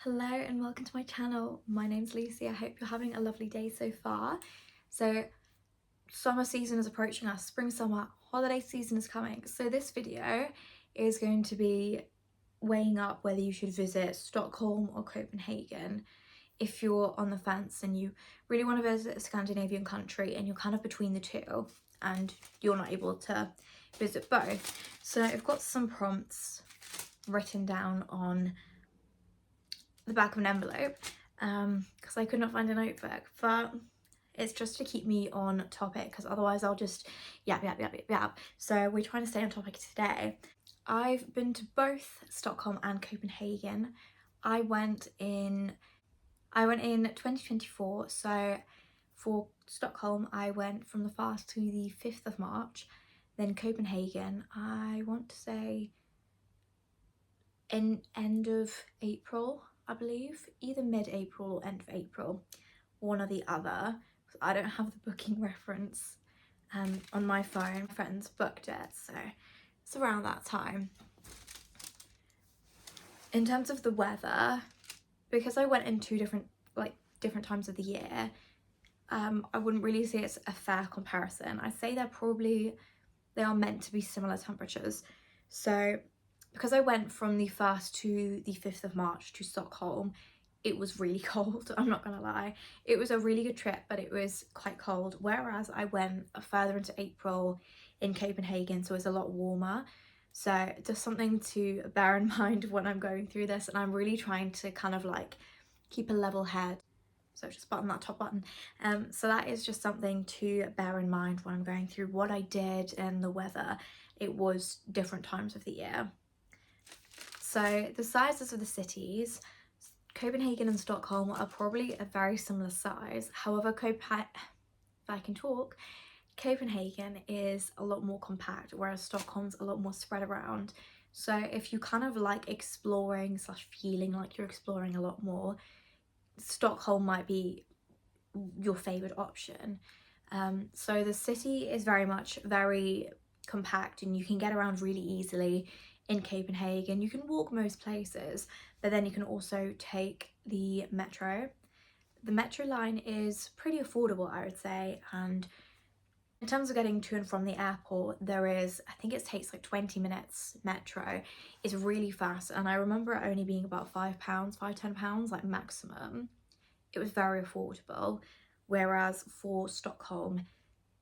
Hello and welcome to my channel. My name's Lucy. I hope you're having a lovely day so far. So summer season is approaching us, spring summer holiday season is coming. So this video is going to be weighing up whether you should visit Stockholm or Copenhagen. If you're on the fence and you really want to visit a Scandinavian country and you're kind of between the two and you're not able to visit both. So I've got some prompts written down on the back of an envelope because I could not find a notebook, but it's just to keep me on topic because otherwise I'll just yap. So we're trying to stay on topic today. I've been to both Stockholm and Copenhagen. I went in 2024, so for Stockholm I went from the 1st to the 5th of March. Then Copenhagen, I want to say in end of April, I believe, either mid-April or end of April, one or the other. I don't have the booking reference on my phone. My friends booked it, so it's around that time. In terms of the weather, because I went in two different times of the year, I wouldn't really say it's a fair comparison. I'd say they are meant to be similar temperatures. So because I went from the 1st to the 5th of March to Stockholm, it was really cold, I'm not gonna lie. It was a really good trip, but it was quite cold, whereas I went further into April in Copenhagen, so it's a lot warmer. So just something to bear in mind when I'm going through this, and I'm really trying to kind of like keep a level head. So just button that top button. So that is just something to bear in mind when I'm going through what I did and the weather. It was different times of the year. So the sizes of the cities, Copenhagen and Stockholm are probably a very similar size. However, if I can talk, Copenhagen is a lot more compact, whereas Stockholm's a lot more spread around. So if you kind of like exploring / feeling like you're exploring a lot more, Stockholm might be your favorite option. So the city is very compact and you can get around really easily. In Copenhagen you can walk most places, but then you can also take the metro. The metro line is pretty affordable, I would say, and in terms of getting to and from the airport, I think it takes like 20 minutes metro. It's really fast, and I remember it only being about £5, £10 like maximum. It was very affordable, whereas for Stockholm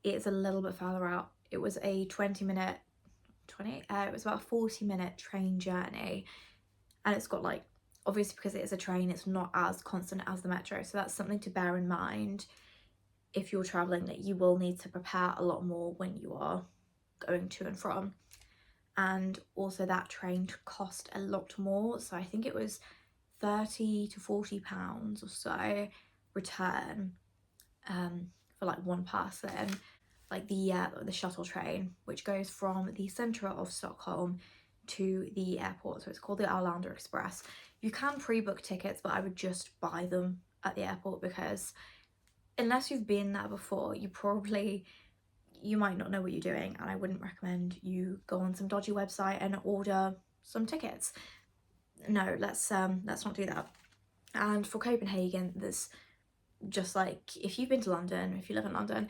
it's a little bit further out. It was a it was about a 40-minute train journey, and it's got like, obviously because it is a train, it's not as constant as the metro, so that's something to bear in mind if you're traveling, that you will need to prepare a lot more when you are going to and from. And also that train cost a lot more, so I think it was £30 to £40 or so return for like one person, like the shuttle train, which goes from the centre of Stockholm to the airport. So it's called the Arlanda Express. You can pre-book tickets, but I would just buy them at the airport, because unless you've been there before, you might not know what you're doing, and I wouldn't recommend you go on some dodgy website and order some tickets. No, let's not do that. And for Copenhagen, there's just like, if you've been to London, if you live in London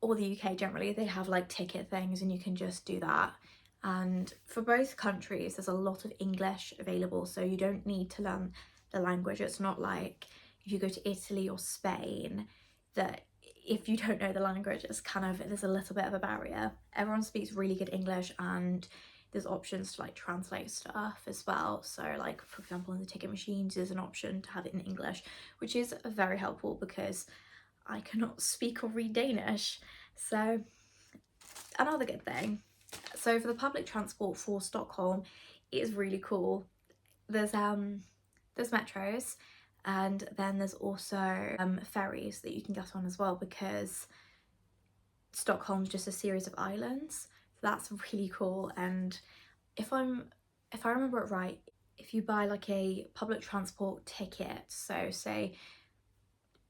or the UK generally, they have like ticket things and you can just do that. And for both countries there's a lot of English available, so you don't need to learn the language. It's not like if you go to Italy or Spain that if you don't know the language, there's a little bit of a barrier. Everyone speaks really good English, and there's options to like translate stuff as well. So like, for example, in the ticket machines there's an option to have it in English, which is very helpful because I cannot speak or read Danish. So another good thing. So for the public transport for Stockholm, it is really cool. There's metros, and then there's also ferries that you can get on as well, because Stockholm's just a series of islands. So that's really cool. And if I remember it right, if you buy like a public transport ticket, so say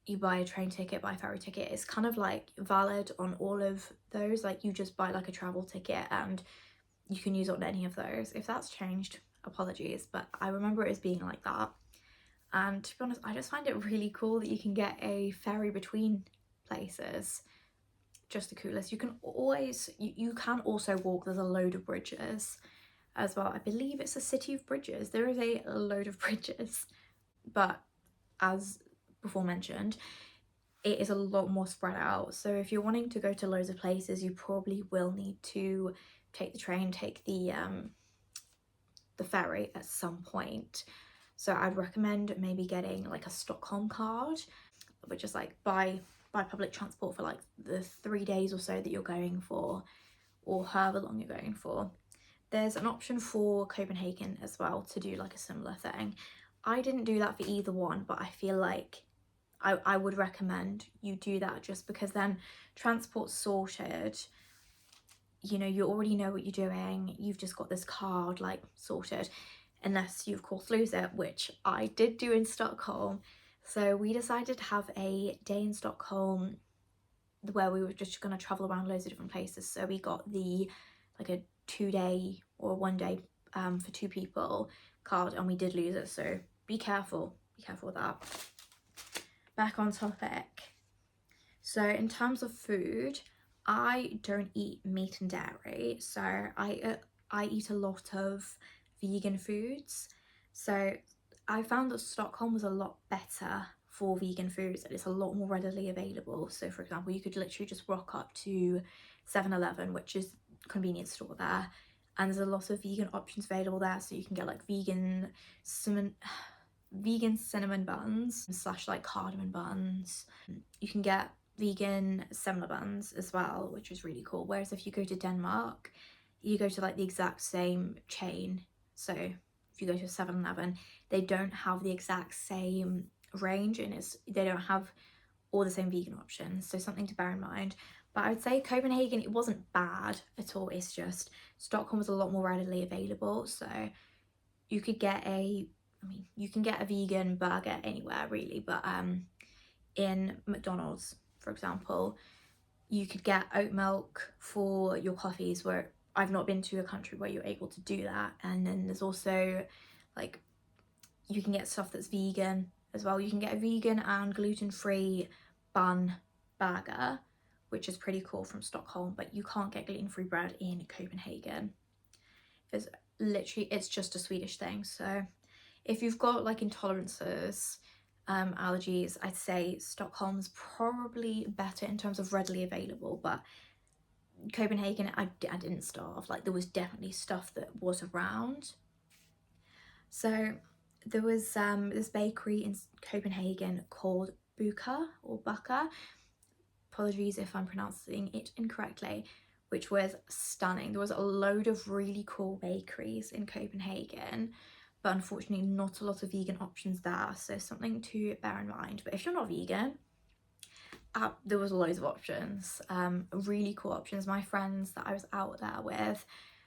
you buy a train ticket, buy a ferry ticket, it's kind of like valid on all of those. Like you just buy like a travel ticket and you can use it on any of those. If that's changed, apologies, but I remember it as being like that. And to be honest, I just find it really cool that you can get a ferry between places. Just the coolest. You can always, you can also walk. There's a load of bridges as well. I believe it's a city of bridges. There is a load of bridges, but as before mentioned, it is a lot more spread out. So if you're wanting to go to loads of places, you probably will need to take the train, take the ferry at some point. So I'd recommend maybe getting like a Stockholm card, which is like by public transport for like the 3 days or so that you're going for, or however long you're going for. There's an option for Copenhagen as well to do like a similar thing. I didn't do that for either one, but I feel like I would recommend you do that, just because then transport's sorted, you know, you already know what you're doing, you've just got this card like sorted, unless you of course lose it, which I did do in Stockholm. So we decided to have a day in Stockholm where we were just going to travel around loads of different places. So we got the like a 2-day or 1-day for 2 people card, and we did lose it, so be careful with that. Back on topic. So in terms of food, I don't eat meat and dairy, so I eat a lot of vegan foods. So I found that Stockholm was a lot better for vegan foods, and it's a lot more readily available. So for example, you could literally just rock up to 7-Eleven, which is a convenience store there, and there's a lot of vegan options available there. So you can get like vegan cinnamon buns slash like cardamom buns. You can get vegan semla buns as well, which is really cool. Whereas if you go to Denmark, you go to like the exact same chain. So if you go to 7-Eleven, they don't have the exact same range, and they don't have all the same vegan options, so something to bear in mind. But I would say Copenhagen, it wasn't bad at all. It's just Stockholm was a lot more readily available. So you could get you can get a vegan burger anywhere really, but in McDonald's, for example, you could get oat milk for your coffees, where I've not been to a country where you're able to do that. And then there's also like, you can get stuff that's vegan as well. You can get a vegan and gluten-free bun burger, which is pretty cool, from Stockholm, but you can't get gluten-free bread in Copenhagen. It's just a Swedish thing. So if you've got like intolerances, allergies, I'd say Stockholm's probably better in terms of readily available. But Copenhagen, I didn't starve. Like, there was definitely stuff that was around. So there was this bakery in Copenhagen called Buka. Apologies if I'm pronouncing it incorrectly, which was stunning. There was a load of really cool bakeries in Copenhagen, but unfortunately not a lot of vegan options there, so something to bear in mind. But if you're not vegan, there was loads of options, really cool options. My friends that I was out there with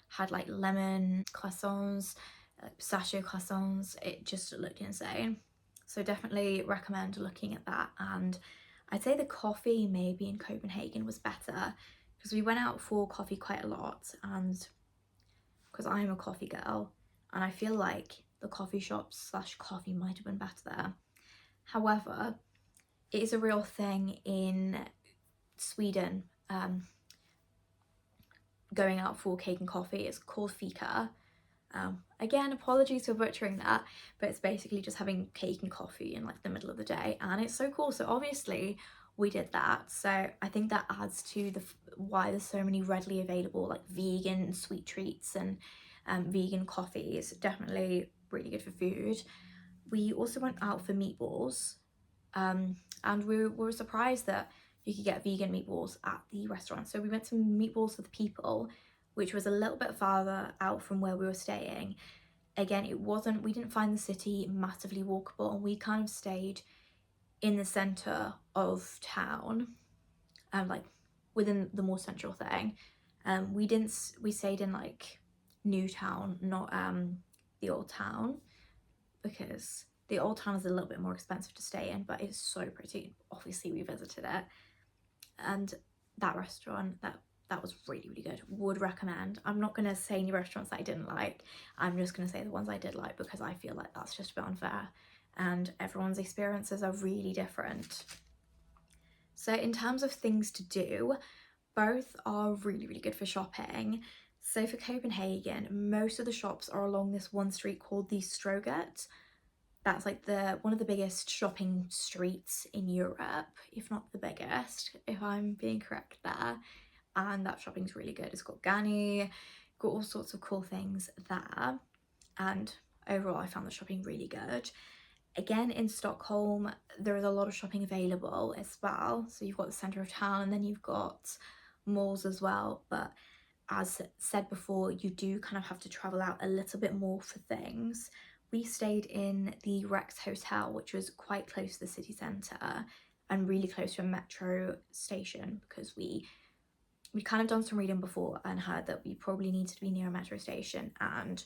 had like lemon croissants, pistachio croissants. It just looked insane. So definitely recommend looking at that. And I'd say the coffee maybe in Copenhagen was better, because we went out for coffee quite a lot, and because I'm a coffee girl, and I feel like the coffee shops slash coffee might have been better there. However, it is a real thing in Sweden, going out for cake and coffee. It's called fika. Again, apologies for butchering that, but it's basically just having cake and coffee in like the middle of the day, and it's so cool. So obviously we did that. So I think that adds to why there's so many readily available like vegan sweet treats and vegan coffees. Definitely really good for food. We also went out for meatballs, and we were surprised that you could get vegan meatballs at the restaurant. So we went to Meatballs for the People, which was a little bit farther out from where we were staying. Again, we didn't find the city massively walkable, and we kind of stayed in the center of town, like within the more central thing. We stayed in like New Town, not the Old Town, because the Old Town is a little bit more expensive to stay in, but it's so pretty. Obviously we visited it, and that restaurant, that was really, really good. Would recommend. I'm not going to say any restaurants that I didn't like. I'm just going to say the ones I did like, because I feel like that's just a bit unfair. and everyone's experiences are really different. So in terms of things to do, both are really, really good for shopping. So for Copenhagen, most of the shops are along this one street called the Stroget. That's like one of the biggest shopping streets in Europe, if not the biggest, if I'm being correct there. And that shopping's really good. It's got Gani, got all sorts of cool things there. And overall, I found the shopping really good. Again, in Stockholm, there is a lot of shopping available as well. So you've got the centre of town, and then you've got malls as well. But as said before, you do kind of have to travel out a little bit more for things. We stayed in the Rex Hotel, which was quite close to the city centre and really close to a metro station, because we kind of done some reading before and heard that we probably needed to be near a metro station, and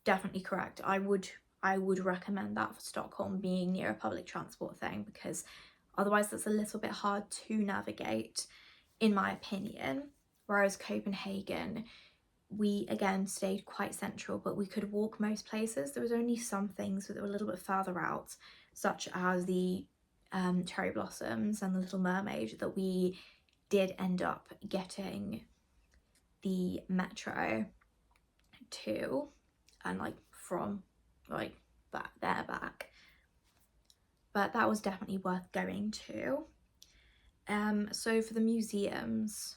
definitely correct. I would recommend that for Stockholm, being near a public transport thing, because otherwise that's a little bit hard to navigate, in my opinion. Whereas Copenhagen, we again stayed quite central, but we could walk most places. There was only some things that were a little bit further out, such as the cherry blossoms and the Little Mermaid, that we did end up getting the metro to, and like from like back. But that was definitely worth going to. So for the museums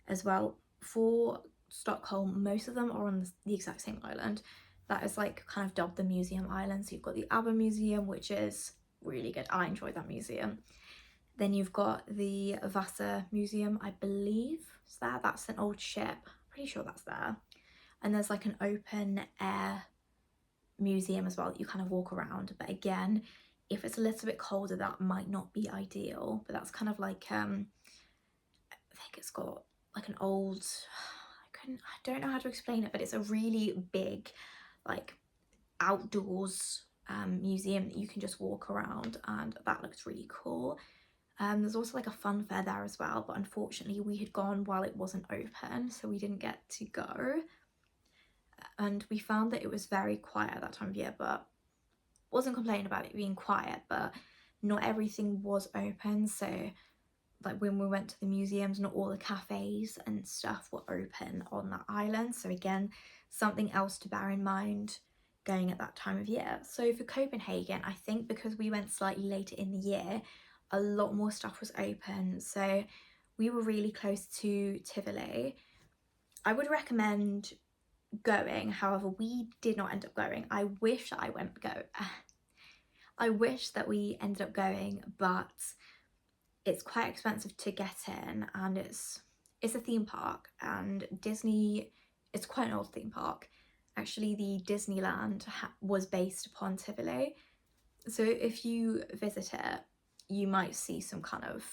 as well, for Stockholm, most of them are on the exact same island. That is like kind of dubbed the museum island. So you've got the ABBA Museum, which is really good. I enjoyed that museum. Then you've got the Vasa Museum, I believe is there. That's an old ship. Pretty sure that's there. And there's like an open air museum as well that you kind of walk around. But again, if it's a little bit colder, that might not be ideal. But that's kind of like I think it's got like an old, I don't know how to explain it, but it's a really big like outdoors museum that you can just walk around, and that looks really cool. There's also like a fun fair there as well, but unfortunately we had gone while it wasn't open, so we didn't get to go. And we found that it was very quiet at that time of year, but wasn't complaining about it being quiet, but not everything was open. So like when we went to the museums, not all the cafes and stuff were open on that island. So again, something else to bear in mind going at that time of year. So for Copenhagen, I think because we went slightly later in the year, a lot more stuff was open. So we were really close to Tivoli. I would recommend going, however we did not end up going. I wish that we ended up going, but it's quite expensive to get in, and it's a theme park, and Disney, it's quite an old theme park. Actually, the Disneyland was based upon Tivoli, so if you visit it, you might see some kind of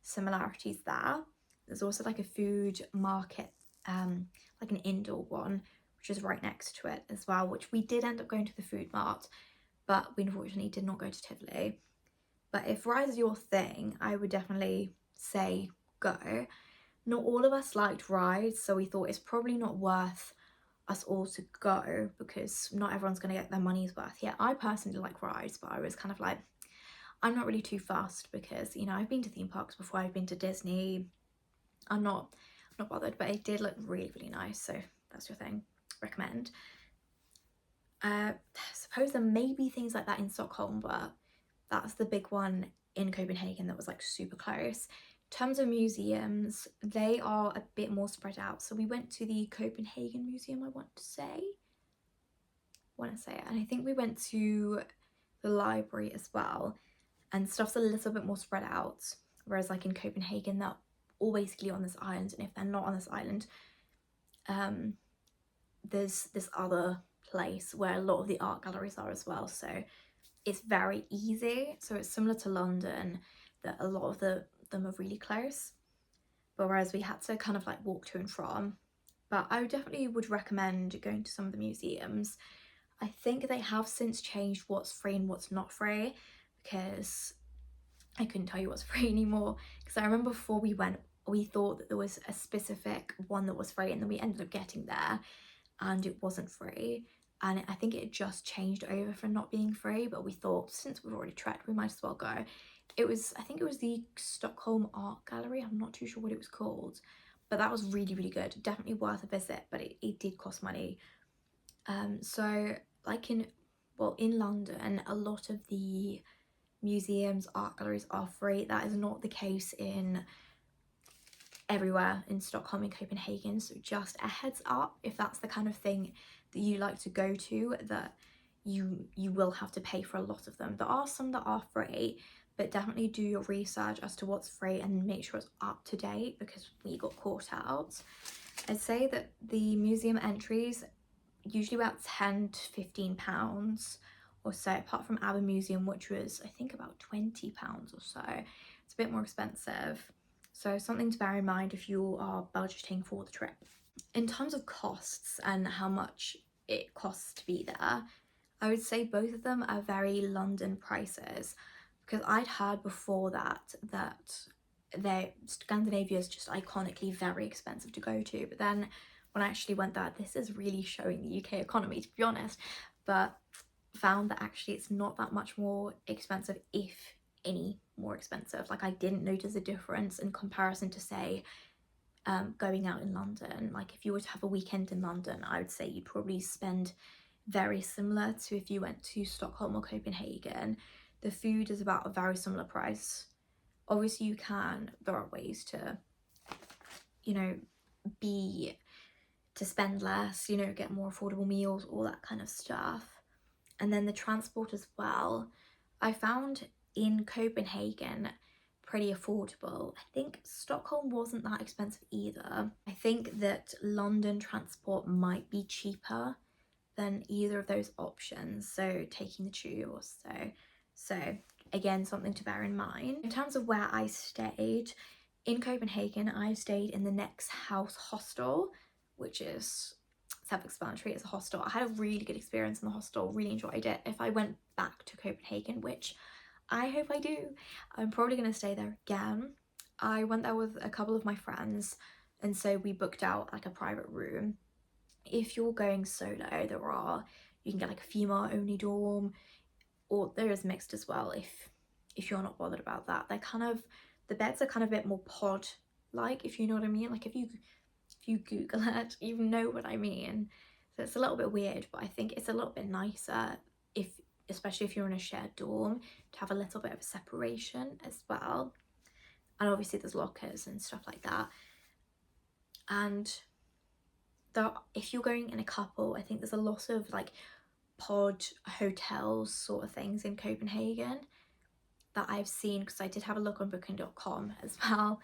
similarities there. There's also like a food market, like an indoor one, which is right next to it as well, which we did end up going to the food mart, but we unfortunately did not go to Tivoli. But if Rise is your thing, I would definitely say go. Not all of us liked rides, so we thought it's probably not worth us all to go, because not everyone's going to get their money's worth. Yeah, I personally like rides, but I was kind of like, I'm not really too fussed, because, you know, I've been to theme parks before, I've been to Disney. I'm not bothered, but it did look really, really nice, so that's your thing. Recommend. I suppose there may be things like that in Stockholm, but that's the big one in Copenhagen that was like super close. In terms of museums, they are a bit more spread out. So we went to the Copenhagen Museum, I want to say it. And I think we went to the library as well. And stuff's a little bit more spread out. Whereas like in Copenhagen, they're all basically on this island. And if they're not on this island, there's this other place where a lot of the art galleries are as well. So it's very easy. So it's similar to London, that a lot of them are really close, but whereas we had to kind of like walk to and from. But I definitely would recommend going to some of the museums. I think they have since changed what's free and what's not free, because I couldn't tell you what's free anymore, because I remember before we went, we thought that there was a specific one that was free, and then we ended up getting there and it wasn't free. and I think it just changed over for not being free, but we thought since we've already trekked, we might as well go. I think it was the Stockholm Art Gallery. I'm not too sure what it was called, but that was really, really good. Definitely worth a visit, but it did cost money. So like in London, a lot of the museums, art galleries are free. That is not the case in everywhere in Stockholm and Copenhagen, so just a heads up if that's the kind of thing that you like to go to, that you will have to pay for a lot of them. There are some that are free, but definitely do your research as to what's free and make sure it's up to date, because we got caught out. I'd say that the museum entries usually about 10 to 15 pounds or so, apart from Aber Museum, which was I think about 20 pounds or so. It's a bit more expensive, so something to bear in mind if you are budgeting for the trip. In terms of costs and how much it costs to be there, I would say both of them are very London prices, because I'd heard before that Scandinavia is just iconically very expensive to go to, but then when I actually went there, this is really showing the UK economy, to be honest, but found that actually it's not that much more expensive, if any more expensive. Like, I didn't notice a difference in comparison to, say, going out in London. Like, if you were to have a weekend in London, I would say you'd probably spend very similar to if you went to Stockholm or Copenhagen. The food is about a very similar price. Obviously there are ways to, you know, spend less, you know, get more affordable meals, all that kind of stuff. And then the transport as well, I found in Copenhagen pretty affordable. I think Stockholm wasn't that expensive either. I think that London transport might be cheaper than either of those options, so taking the tube or so again, something to bear in mind. In terms of where I stayed in Copenhagen, I stayed in the Next House hostel, which is self-explanatory, it's a hostel. I had a really good experience in the hostel, really enjoyed it. If I went back to Copenhagen, which I hope I do, I'm probably going to stay there again. I went there with a couple of my friends, and so we booked out like a private room. If you're going solo, you can get like a female only dorm, or there is mixed as well if you're not bothered about that. The beds are kind of a bit more pod like, if you know what I mean. Like, if you Google it, you know what I mean. So it's a little bit weird, but I think it's a little bit nicer, especially if you're in a shared dorm, to have a little bit of a separation as well. And obviously there's lockers and stuff like that. And if you're going in a couple, I think there's a lot of like pod hotels sort of things in Copenhagen that I've seen, because I did have a look on booking.com as well,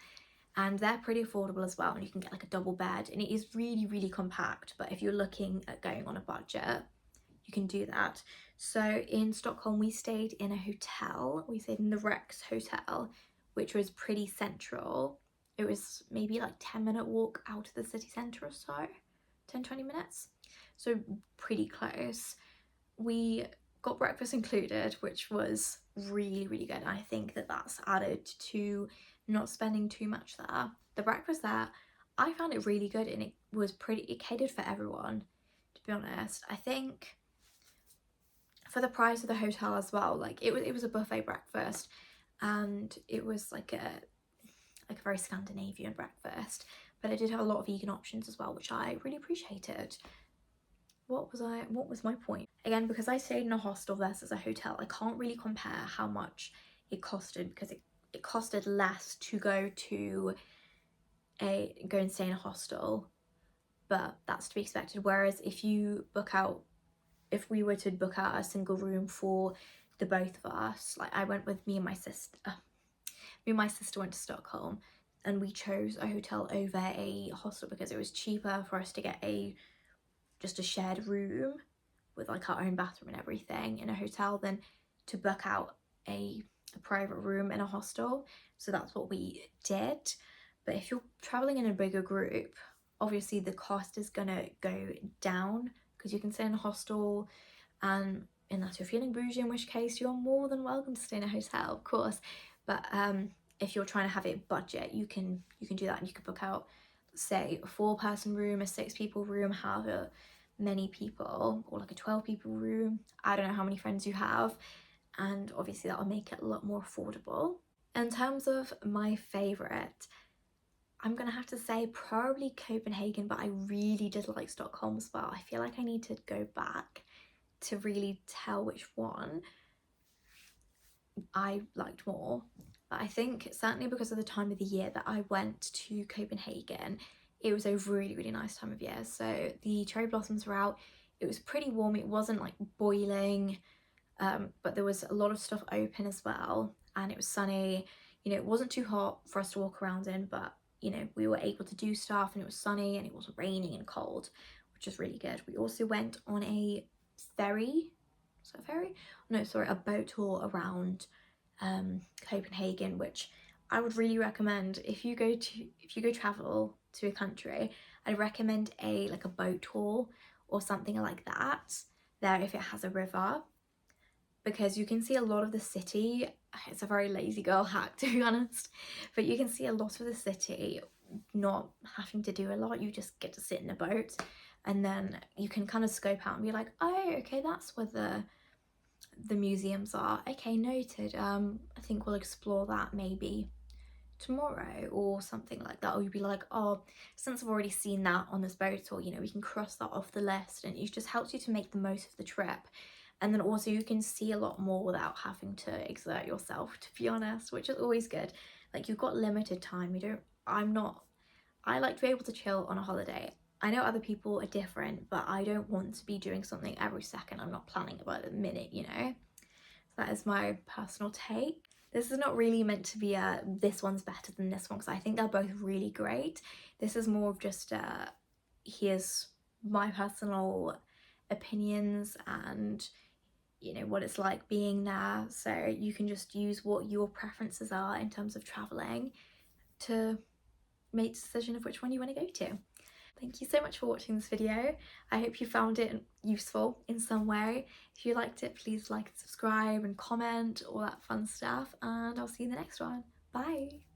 and they're pretty affordable as well, and you can get like a double bed, and it is really, really compact. But if you're looking at going on a budget, you can do that. So in Stockholm, we stayed in a hotel. We stayed in the Rex Hotel, which was pretty central. It was maybe like 10-minute walk out of the city centre or so, 10-20 minutes, so pretty close. We got breakfast included, which was really, really good. I think that that's added to not spending too much there. The breakfast there, I found it really good, and it catered for everyone, to be honest. I think for the price of the hotel as well, like it was a buffet breakfast, and it was like a very Scandinavian breakfast, but it did have a lot of vegan options as well, which I really appreciated. What was my point? Again, because I stayed in a hostel versus a hotel, I can't really compare how much it costed, because it costed less to go and stay in a hostel, but that's to be expected. Whereas if we were to book out a single room for the both of us, like I went with me and my sister went to Stockholm, and we chose a hotel over a hostel because it was cheaper for us to get just a shared room with like our own bathroom and everything in a hotel than to book out a private room in a hostel. So that's what we did. But if you're traveling in a bigger group, obviously the cost is gonna go down, because you can stay in a hostel, and unless you're feeling bougie, in which case you're more than welcome to stay in a hotel, of course. But if you're trying to have it budget, you can do that, and you can book out, say, a 4-person room, a 6-people room, however many people, or like a 12 people room. I don't know how many friends you have, and obviously that'll make it a lot more affordable. In terms of my favourite, I'm gonna have to say probably Copenhagen, but I really did like Stockholm as well. I feel like I need to go back to really tell which one I liked more. But I think certainly because of the time of the year that I went to Copenhagen, it was a really, really nice time of year. So the cherry blossoms were out, it was pretty warm, it wasn't like boiling, but there was a lot of stuff open as well, and it was sunny. You know, it wasn't too hot for us to walk around in, but you know, we were able to do stuff, and it was sunny and it wasn't raining and cold, which is really good. We also went on a ferry, is that a ferry? No, sorry, a boat tour around Copenhagen, which I would really recommend if you go travel to a country. I'd recommend like a boat tour or something like that there if it has a river, because you can see a lot of the city. It's a very lazy girl hack, to be honest, but you can see a lot of the city not having to do a lot. You just get to sit in a boat, and then you can kind of scope out and be like, oh, okay, that's where the museums are. Okay, noted. I think we'll explore that maybe tomorrow or something like that. Or you'd be like, oh, since I've already seen that on this boat, or you know, we can cross that off the list, and it just helps you to make the most of the trip. And then also you can see a lot more without having to exert yourself, to be honest, which is always good. Like, you've got limited time. I like to be able to chill on a holiday. I know other people are different, but I don't want to be doing something every second. I'm not planning about it a minute, you know? So that is my personal take. This is not really meant to be this one's better than this one, because I think they're both really great. This is more of just here's my personal opinions and, you know, what it's like being there. So you can just use what your preferences are in terms of traveling to make a decision of which one you want to go to. Thank you so much for watching this video. I hope you found it useful in some way. If you liked it, please like and subscribe and comment, all that fun stuff, and I'll see you in the next one. Bye!